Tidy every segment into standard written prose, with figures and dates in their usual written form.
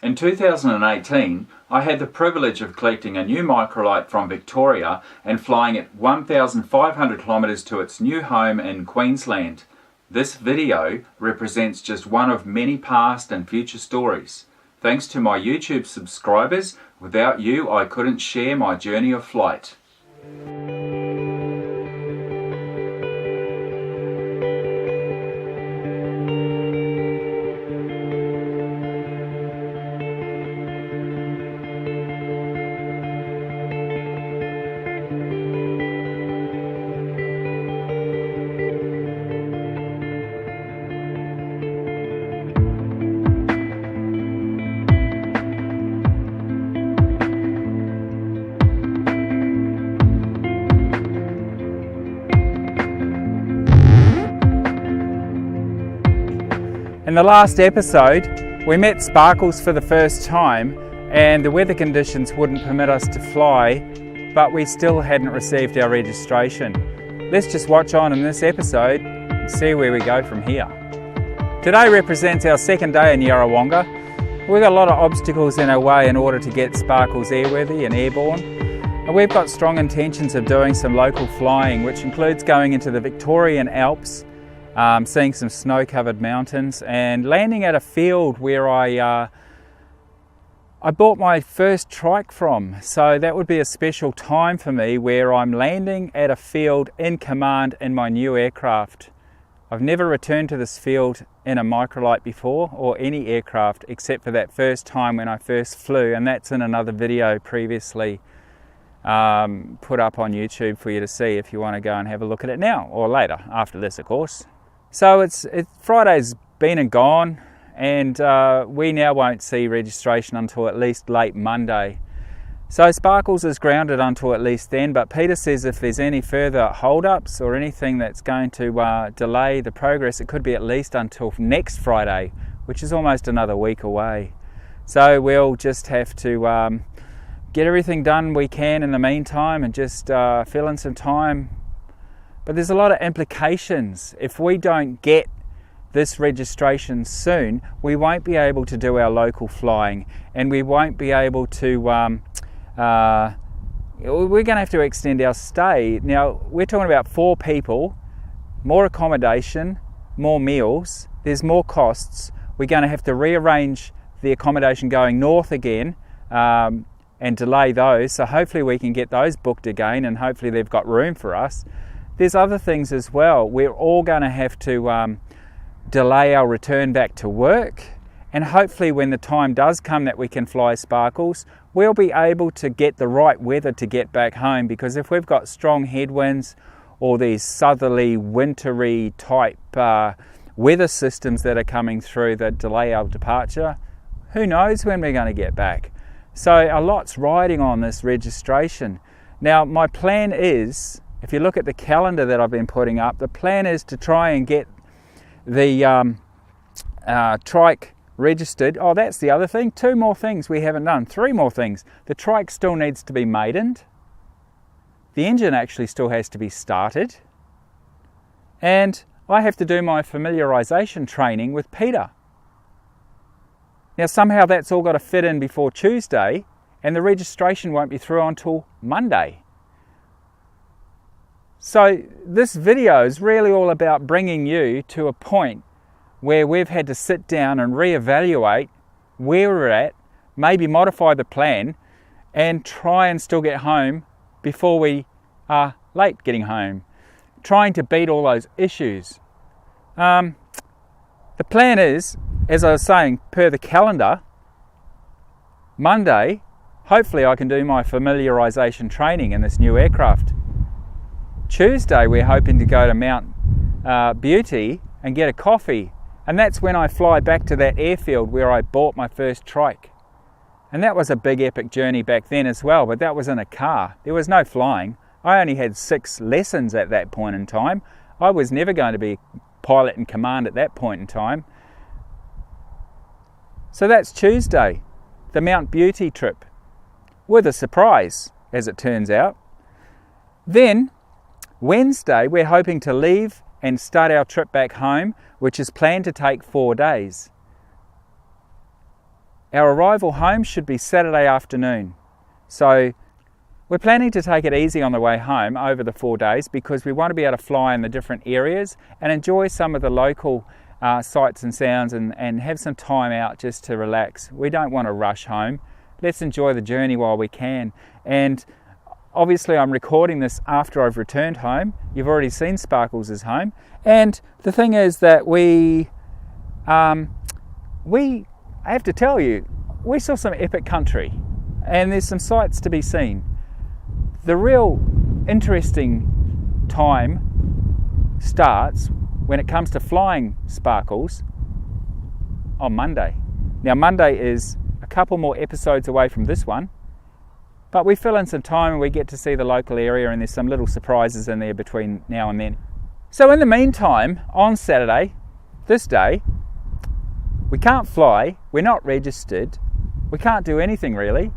In 2018, I had the privilege of collecting a new microlight from Victoria and flying it 1,500 kilometres to its new home in Queensland. This video represents just one of many past and future stories. Thanks to my YouTube subscribers, without you I couldn't share my journey of flight. In the last episode, we met Sparkles for the first time and the weather conditions wouldn't permit us to fly, but we still hadn't received our registration. Let's just watch on in this episode and see where we go from here. Today represents our second day in Yarrawonga. We've got a lot of obstacles in our way in order to get Sparkles airworthy and airborne. And we've got strong intentions of doing some local flying, which includes going into the Victorian Alps, seeing some snow-covered mountains and landing at a field where I bought my first trike from. So that would be a special time for me where I'm landing at a field in command in my new aircraft. I've never returned to this field in a microlight before or any aircraft except for that first time when I first flew, and that's in another video previously put up on YouTube for you to see if you want to go and have a look at it now or later after this, of course. So Friday's been and gone, and we now won't see registration until at least late Monday. So Sparkles is grounded until at least then, but Peter says if there's any further hold-ups or anything that's going to delay the progress, it could be at least until next Friday, which is almost another week away. So we'll just have to get everything done we can in the meantime and just fill in some time. But there's a lot of implications. If we don't get this registration soon, we won't be able to do our local flying, and we won't be able to, we're going to have to extend our stay. Now, we're talking about 4 people, more accommodation, more meals, there's more costs. We're going to have to rearrange the accommodation going north again and delay those. So hopefully we can get those booked again, and hopefully they've got room for us. There's other things as well. We're all going to have to delay our return back to work, and hopefully when the time does come that we can fly Sparkles, we'll be able to get the right weather to get back home, because if we've got strong headwinds or these southerly, wintry type weather systems that are coming through that delay our departure, who knows when we're going to get back. So a lot's riding on this registration. Now my plan is, if you look at the calendar that I've been putting up, the plan is to try and get the trike registered. Oh, that's the other thing. 2 more things we haven't done. 3 more things. The trike still needs to be maidened. The engine actually still has to be started. And I have to do my familiarisation training with Peter. Now somehow that's all got to fit in before Tuesday, and the registration won't be through until Monday. So this video is really all about bringing you to a point where we've had to sit down and reevaluate where we're at, maybe modify the plan, and try and still get home before we are late getting home, trying to beat all those issues. The plan is, as I was saying, per the calendar, Monday, hopefully I can do my familiarisation training in this new aircraft. Tuesday we're hoping to go to Mount Beauty and get a coffee, and that's when I fly back to that airfield where I bought my first trike. And that was a big epic journey back then as well, but that was in a car. There was no flying. I only had 6 lessons at that point in time. I was never going to be pilot in command at that point in time. So that's Tuesday, the Mount Beauty trip, with a surprise, as it turns out. Then Wednesday, we're hoping to leave and start our trip back home, which is planned to take 4 days. our arrival home should be Saturday afternoon. So we're planning to take it easy on the way home over the 4 days because we want to be able to fly in the different areas and enjoy some of the local sights and sounds and have some time out just to relax. We don't want to rush home. Let's enjoy the journey while we can. And obviously I'm recording this after I've returned home. You've already seen Sparkles' home. And the thing is that I have to tell you, we saw some epic country and there's some sights to be seen. The real interesting time starts when it comes to flying Sparkles on Monday. Now Monday is a couple more episodes away from this one, but we fill in some time and we get to see the local area and there's some little surprises in there between now and then. So in the meantime, on Saturday, this day, we can't fly, we're not registered, we can't do anything really,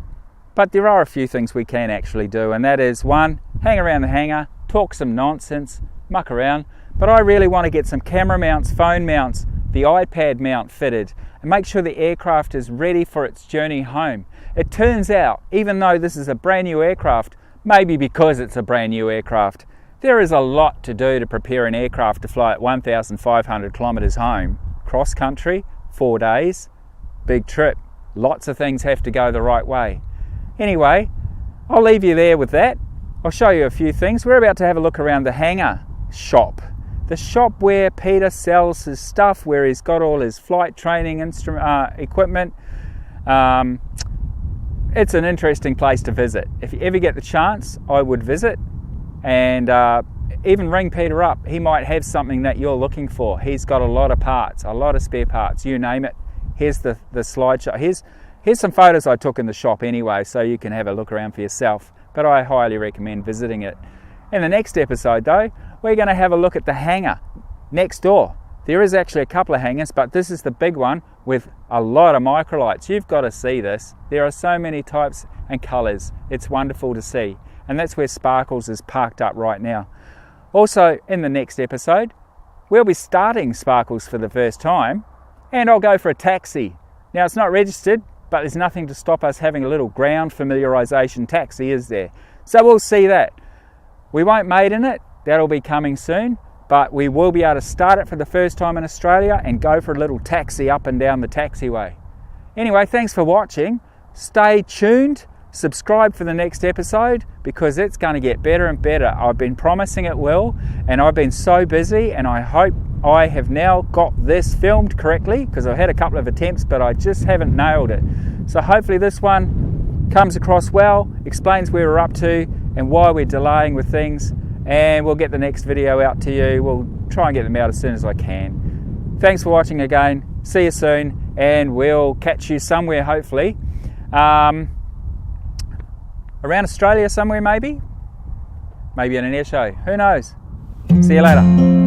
but there are a few things we can actually do, and that is, one, hang around the hangar, talk some nonsense, muck around, but I really want to get some camera mounts, phone mounts, the iPad mount fitted, and make sure the aircraft is ready for its journey home. It turns out, even though this is a brand new aircraft, maybe because it's a brand new aircraft, there is a lot to do to prepare an aircraft to fly at 1,500 kilometres home, cross-country, 4 days, big trip. Lots of things have to go the right way. Anyway, I'll leave you there with that. I'll show you a few things. We're about to have a look around the hangar shop. The shop where Peter sells his stuff, where he's got all his flight training equipment. It's an interesting place to visit. If you ever get the chance, I would visit and even ring Peter up. He might have something that you're looking for. He's got a lot of parts, a lot of spare parts, you name it. Here's the slideshow. Here's some photos I took in the shop anyway, so you can have a look around for yourself. But I highly recommend visiting it. In the next episode though, we're going to have a look at the hangar next door. There is actually a couple of hangars, but this is the big one with a lot of microlights. You've got to see this. There are so many types and colours. It's wonderful to see. And that's where Sparkles is parked up right now. Also, in the next episode, we'll be starting Sparkles for the first time, and I'll go for a taxi. Now, it's not registered, but there's nothing to stop us having a little ground familiarisation taxi, is there? So we'll see that. We won't mate in it. That'll be coming soon. But we will be able to start it for the first time in Australia and go for a little taxi up and down the taxiway. Anyway, thanks for watching. Stay tuned. Subscribe for the next episode because it's going to get better and better. I've been promising it will, and I've been so busy, and I hope I have now got this filmed correctly because I've had a couple of attempts, but I just haven't nailed it. So hopefully this one comes across well, explains where we're up to and why we're delaying with things, and we'll get the next video out to you. We'll try and get them out as soon as I can. Thanks for watching again. See you soon, and we'll catch you somewhere hopefully. Around Australia somewhere maybe in an air show, who knows. See you later.